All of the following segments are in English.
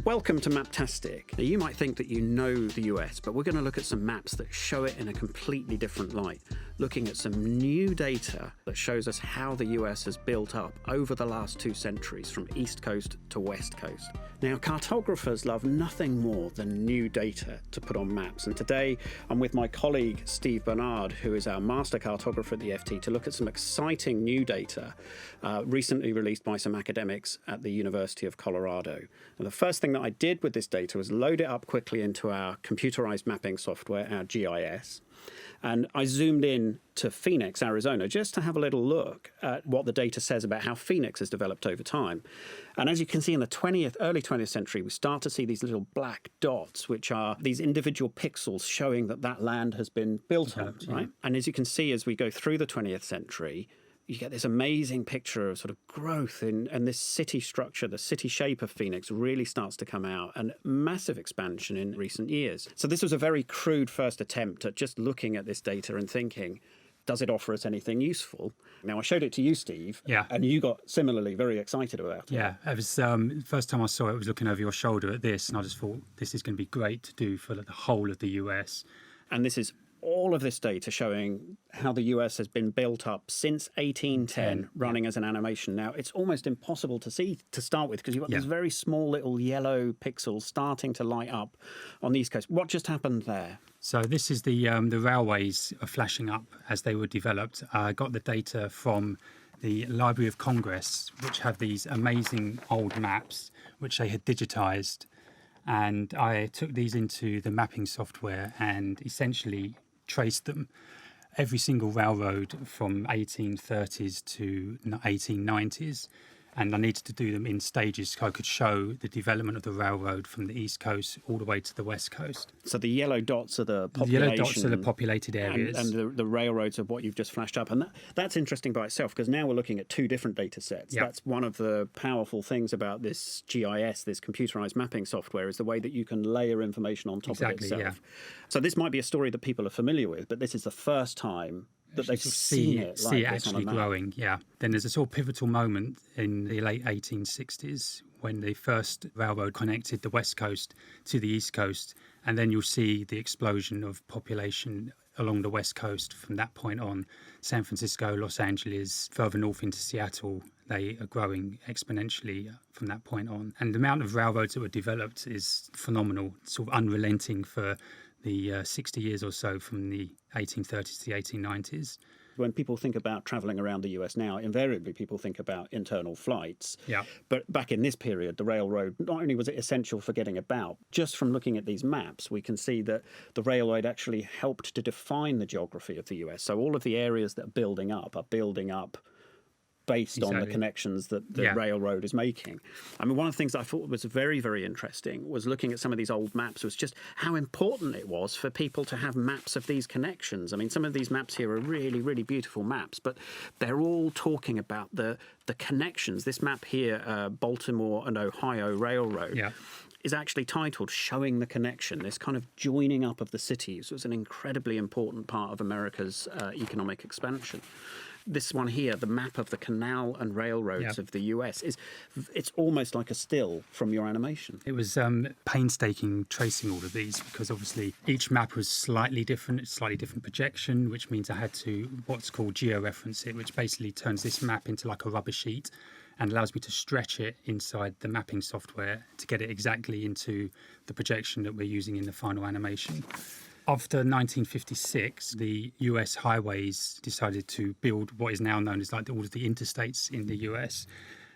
Welcome to Maptastic. Now, you might think that you know the US, but we're going to look at some maps that show it in a completely different light, looking at some new data that shows us how the US has built up over the last 2 centuries from East Coast to West Coast. Now, cartographers love nothing more than new data to put on maps, and today I'm with my colleague Steve Bernard, who is our master cartographer at the FT, to look at some exciting new data recently released by some academics at the University of Colorado. And the first thing that I did with this data was load it up quickly into our computerized mapping software, our GIS. And I zoomed in to Phoenix, Arizona, just to have a little look at what the data says about how Phoenix has developed over time. And as you can see in the early 20th century, we start to see these little black dots, which are these individual pixels showing that that land has been built on, right? And as you can see, as we go through the 20th century, you get this amazing picture of sort of growth and this city structure, the city shape of Phoenix really starts to come out, and massive expansion in recent years. So this was a very crude first attempt at just looking at this data and thinking, does it offer us anything useful? Now, I showed it to you, Steve, and you got similarly very excited about it. Yeah, it was the first time I saw it, I was looking over your shoulder at this, and I just thought this is going to be great to do for the whole of the US. And this is all of this data showing how the US has been built up since 1810, running as an animation. Now, it's almost impossible to see to start with because you've got these very small little yellow pixels starting to light up on the East Coast. What just happened there? So this is the railways are flashing up as they were developed. I got the data from the Library of Congress, which have these amazing old maps, which they had digitized. And I took these into the mapping software and essentially traced them. Every single railroad from 1830s to 1890s. And I needed to do them in stages so I could show the development of the railroad from the East Coast all the way to the West Coast. So the yellow dots are the population. The yellow dots are the populated areas. And the railroads are what you've just flashed up. And that's interesting by itself because now we're looking at 2 different data sets. Yep. That's one of the powerful things about this GIS, this computerized mapping software, is the way that you can layer information on top of itself. Yeah. So this might be a story that people are familiar with, but this is the first time that they've seen it like this actually growing. Then there's a sort of pivotal moment in the late 1860s when the first railroad connected the West Coast to the East Coast, and then you'll see the explosion of population along the West Coast from that point on. San Francisco, Los Angeles, further north into Seattle, they are growing exponentially from that point on. And the amount of railroads that were developed is phenomenal, sort of unrelenting for the 60 years or so from the 1830s to the 1890s. When people think about travelling around the US now, invariably people think about internal flights. Yeah. But back in this period, the railroad, not only was it essential for getting about, just from looking at these maps, we can see that the railroad actually helped to define the geography of the US. So all of the areas that are building up based on the connections that the railroad is making. I mean, one of the things I thought was very, very interesting was looking at some of these old maps was just how important it was for people to have maps of these connections. I mean, some of these maps here are really, really beautiful maps, but they're all talking about the connections. This map here, Baltimore and Ohio Railroad, is actually titled Showing the Connection. This kind of joining up of the cities was an incredibly important part of America's economic expansion. This one here, the map of the canal and railroads of the US, it's almost like a still from your animation. It was painstaking tracing all of these because obviously each map was slightly different projection, which means I had to what's called georeference it, which basically turns this map into like a rubber sheet and allows me to stretch it inside the mapping software to get it exactly into the projection that we're using in the final animation. After 1956, the US highways decided to build what is now known as like all of the interstates in the US,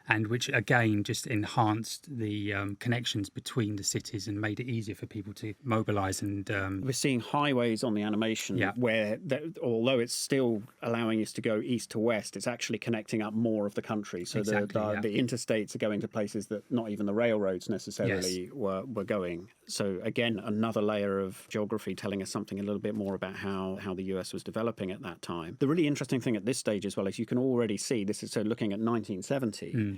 and which again just enhanced the connections between the cities and made it easier for people to mobilise. And we're seeing highways on the animation where, although it's still allowing us to go east to west, it's actually connecting up more of the country. So the interstates are going to places that not even the railroads necessarily were going. So again, another layer of geography telling us something a little bit more about how the US was developing at that time. The really interesting thing at this stage as well is you can already see, this is so looking at 1970,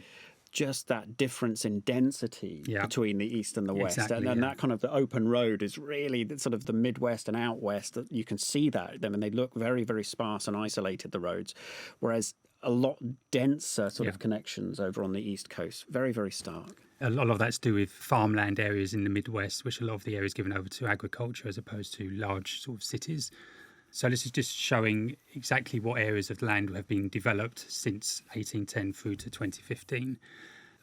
just that difference in density between the east and the west. And that kind of the open road is really sort of the Midwest and out west. That you can see that. I mean, they look very, very sparse and isolated, the roads. Whereas a lot denser sort of connections over on the East Coast. Very, very stark. A lot of that's to do with farmland areas in the Midwest, which a lot of the areas given over to agriculture as opposed to large sort of cities. So this is just showing exactly what areas of land have been developed since 1810 through to 2015.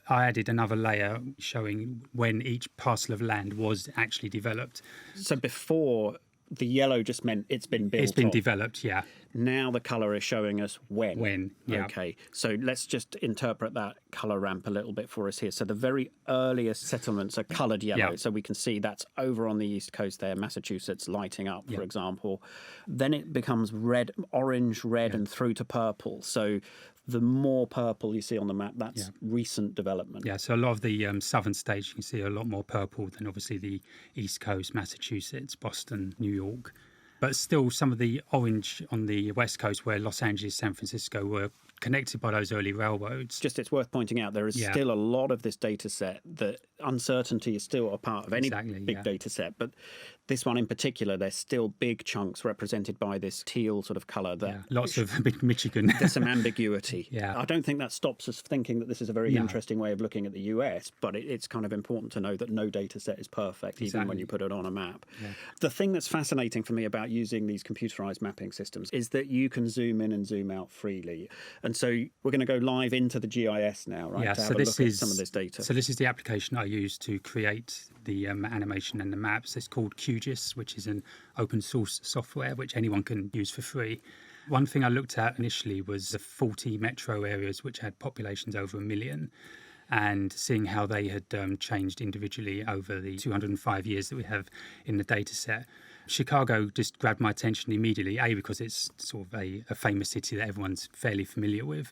I added another layer showing when each parcel of land was actually developed. So before, the yellow just meant it's been built. It's been on. developed, yeah. Now the colour is showing us when. When, yeah. Okay, so let's just interpret that colour ramp a little bit for us here. So the very earliest settlements are coloured yellow. Yeah. So we can see that's over on the East Coast there, Massachusetts lighting up, for example. Then it becomes red, orange, red, and through to purple. So the more purple you see on the map, that's recent development. Yeah, so a lot of the southern states, you can see a lot more purple than obviously the East Coast, Massachusetts, Boston, New York. But still some of the orange on the West Coast where Los Angeles, San Francisco were connected by those early railroads. Just it's worth pointing out there is still a lot of this data set that uncertainty is still a part of any big data set. But this one in particular, there's still big chunks represented by this teal sort of colour. Lots of big Michigan. There's some ambiguity. Yeah. I don't think that stops us thinking that this is a very interesting way of looking at the US, but it's kind of important to know that no data set is perfect, even when you put it on a map. Yeah. The thing that's fascinating for me about using these computerized mapping systems is that you can zoom in and zoom out freely. And so we're going to go live into the GIS now, right? Yeah, to have so a this look is at some of this data. So this is the application I use to create the animation and the maps. It's called QGIS, which is an open source software which anyone can use for free. One thing I looked at initially was the 40 metro areas which had populations over 1 million, and seeing how they had changed individually over the 205 years that we have in the data set. Chicago just grabbed my attention immediately, A, because it's sort of a famous city that everyone's fairly familiar with,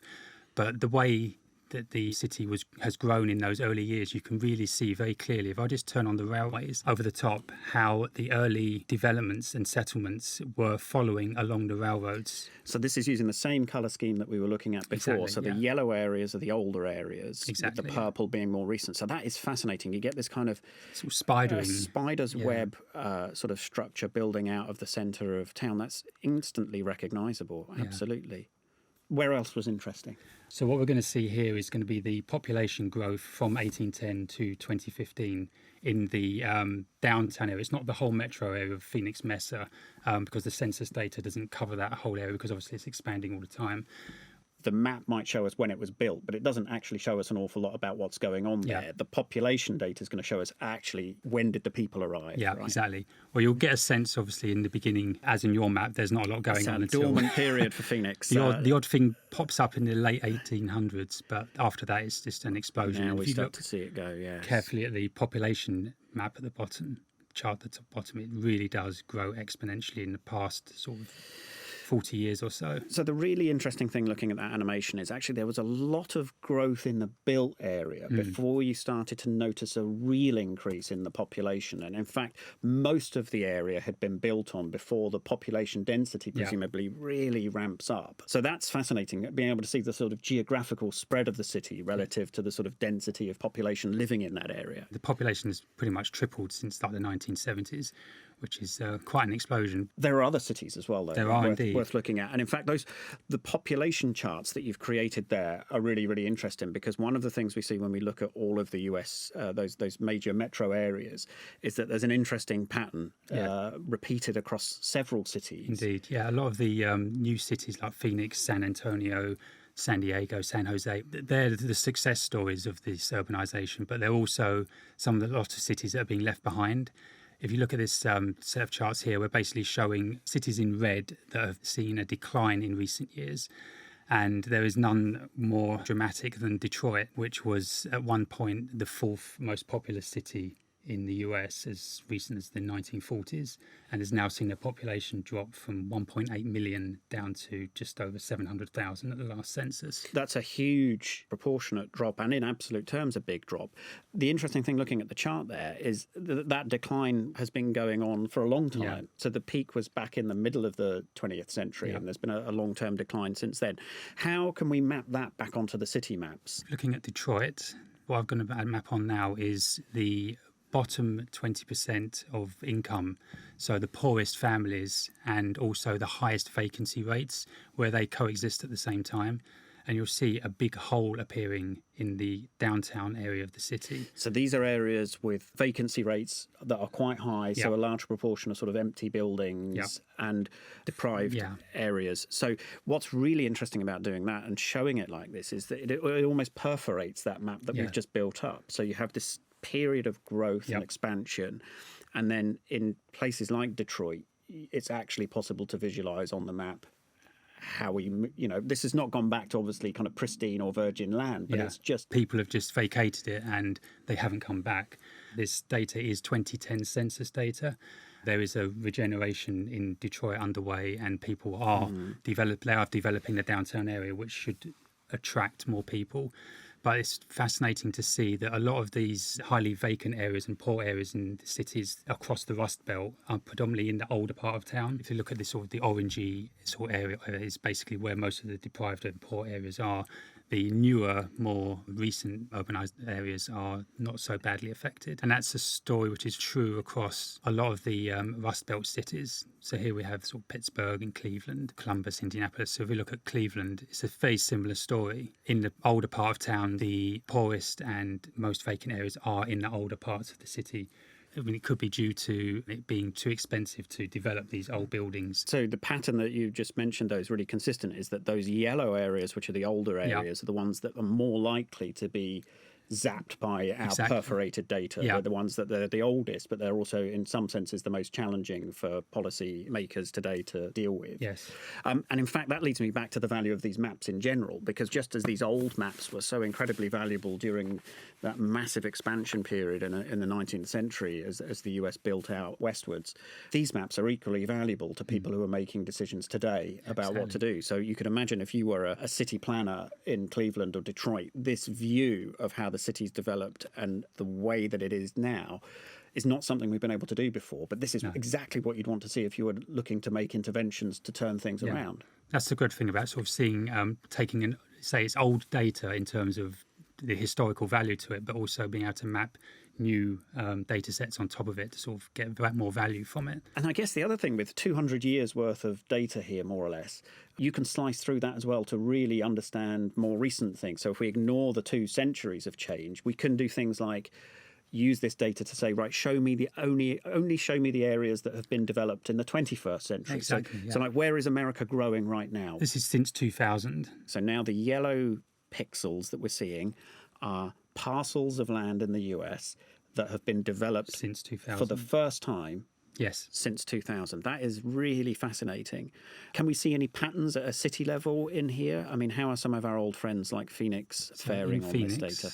but the way that the city has grown in those early years, you can really see very clearly, if I just turn on the railways over the top, how the early developments and settlements were following along the railroads. So this is using the same colour scheme that we were looking at before. Exactly, so the yellow areas are the older areas, with the purple being more recent. So that is fascinating. You get this kind of sort of spidering, spider's web sort of structure building out of the centre of town. That's instantly recognisable, absolutely. Where else was interesting? So what we're going to see here is going to be the population growth from 1810 to 2015 in the downtown area. It's not the whole metro area of Phoenix Mesa, because the census data doesn't cover that whole area, because obviously it's expanding all the time. The map might show us when it was built, but it doesn't actually show us an awful lot about what's going on there. Yeah. The population data is going to show us actually when did the people arrive. Yeah, right? exactly. Well, you'll get a sense, obviously, in the beginning, as in your map, there's not a lot going on It's a dormant period for Phoenix. The odd thing pops up in the late 1800s, but after that, it's just an explosion. Now And we if you start look to see it go, yes. carefully at the population map at the bottom, chart at the bottom, it really does grow exponentially in the past sort of 40 years or so. So the really interesting thing looking at that animation is actually there was a lot of growth in the built area before you started to notice a real increase in the population. And in fact, most of the area had been built on before the population density presumably really ramps up. So that's fascinating, being able to see the sort of geographical spread of the city relative to the sort of density of population living in that area. The population has pretty much tripled since like the 1970s, which is quite an explosion. There are other cities as well, though. There are indeed. Worth looking at. And in fact, the population charts that you've created there are really, really interesting, because one of the things we see when we look at all of the US, those major metro areas, is that there's an interesting pattern repeated across several cities. Indeed, yeah. A lot of the new cities like Phoenix, San Antonio, San Diego, San Jose, they're the success stories of this urbanization, but they're also some of the lots of cities that are being left behind. If you look at this set of charts here, we're basically showing cities in red that have seen a decline in recent years. And there is none more dramatic than Detroit, which was at one point the fourth most populous city in the US as recent as the 1940s, and has now seen a population drop from 1.8 million down to just over 700,000 at the last census. That's a huge proportionate drop, and in absolute terms a big drop. The interesting thing looking at the chart there is that decline has been going on for a long time. Yeah. So the peak was back in the middle of the 20th century, and there's been a long-term decline since then. How can we map that back onto the city maps? Looking at Detroit, what I'm going to map on now is the bottom 20% of income, so the poorest families, and also the highest vacancy rates, where they coexist at the same time. and you'll see a big hole appearing in the downtown area of the city. So these are areas with vacancy rates that are quite high, so Yeah. a large proportion of sort of empty buildings Yeah. and deprived Yeah. areas. So what's really interesting about doing that and showing it like this is that it almost perforates that map that Yeah. we've just built up. So you have this period of growth Yep. and expansion, and then in places like Detroit, it's actually possible to visualize on the map how we, this has not gone back to obviously kind of pristine or virgin land, but Yeah. it's just People have just vacated it and they haven't come back. This data is 2010 census data. There is a regeneration in Detroit underway, and people are developing the downtown area, which should attract more people. But it's fascinating to see that a lot of these highly vacant areas and poor areas in the cities across the Rust Belt are predominantly in the older part of town. If you look at this sort of the orangey sort of area, is basically where most of the deprived and poor areas are. The newer, more recent urbanised areas are not so badly affected. And that's a story which is true across a lot of the Rust Belt cities. So here we have sort of Pittsburgh and Cleveland, Columbus, Indianapolis. So if we look at Cleveland, it's a very similar story. In the older part of town, the poorest and most vacant areas are in the older parts of the city. I mean, it could be due to it being too expensive to develop these old buildings. So the pattern that you just mentioned, though, is really consistent, is that those yellow areas, which are the older areas, are the ones that are more likely to be zapped by our Exactly. perforated data. Yeah. They're the ones that they're the oldest, but they're also, in some senses, the most challenging for policy makers today to deal with. Yes. And in fact, that leads me back to the value of these maps in general, because just as these old maps were so incredibly valuable during that massive expansion period in the 19th century as the US built out westwards, these maps are equally valuable to people who are making decisions today about what to do. So you could imagine if you were a city planner in Cleveland or Detroit, this view of how the city's developed and the way that it is now is not something we've been able to do before. But this is exactly what you'd want to see if you were looking to make interventions to turn things around. That's the good thing about sort of seeing, taking, say, it's old data in terms of the historical value to it, but also being able to map new data sets on top of it to sort of get more value from it. And I guess the other thing with 200 years worth of data here, more or less, you can slice through that as well to really understand more recent things. So if we ignore the 2 centuries of change, we can do things like use this data to say, right, show me only show me the areas that have been developed in the 21st century. Exactly, So like, where is America growing right now? This is since 2000. So now the yellow pixels that we're seeing are parcels of land in the US that have been developed Since 2000. for the first time Yes. since 2000. That is really fascinating. Can we see any patterns at a city level in here? I mean, how are some of our old friends like Phoenix faring on this data?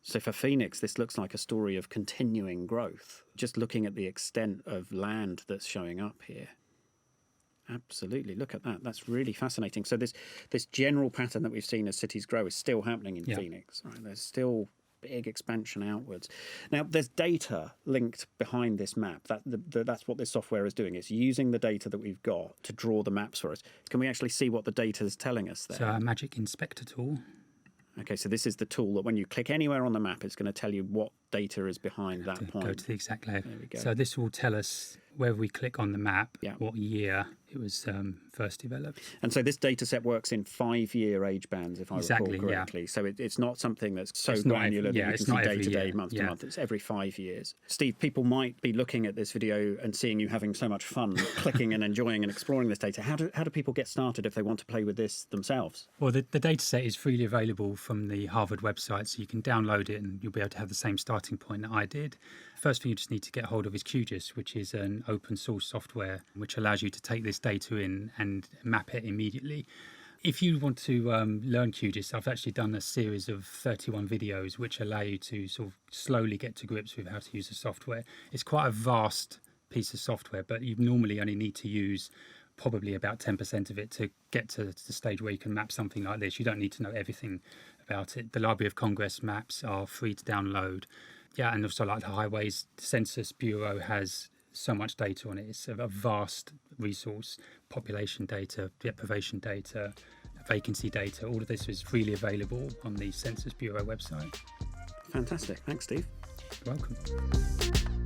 So for Phoenix, this looks like a story of continuing growth, just looking at the extent of land that's showing up here. Absolutely. Look at that. That's really fascinating. So this general pattern that we've seen as cities grow is still happening in Phoenix. Right? There's still big expansion outwards. Now, there's data linked behind this map. That's what this software is doing. It's using the data that we've got to draw the maps for us. Can we actually see what the data is telling us there? So our Magic Inspector tool. Okay, so this is the tool that when you click anywhere on the map, it's going to tell you what data is behind that point. Go to the exact layer. There we go. So this will tell us wherever we click on the map, Yeah. what year it was first developed. And so this data set works in 5-year age bands, if I Exactly, recall yeah. correctly. So it's not something that's so It's not granular every- that you it's can see not day every to day, year, month to yeah. month. It's every 5 years. Steve, people might be looking at this video and seeing you having so much fun clicking and enjoying and exploring this data. How do people get started if they want to play with this themselves? Well, the data set is freely available from the Harvard website, so you can download it and you'll be able to have the same starting point that I did. First thing you just need to get hold of is QGIS, which is an open source software which allows you to take this data in and map it immediately. If you want to learn QGIS, I've actually done a series of 31 videos which allow you to sort of slowly get to grips with how to use the software. It's quite a vast piece of software, but you normally only need to use probably about 10% of it to get to the stage where you can map something like this. You don't need to know everything about it. The Library of Congress maps are free to download. Yeah, and also like the Highways Census Bureau has so much data on it. It's a vast resource, population data, deprivation data, vacancy data. All of this is freely available on the Census Bureau website. Fantastic. Thanks, Steve. You're welcome.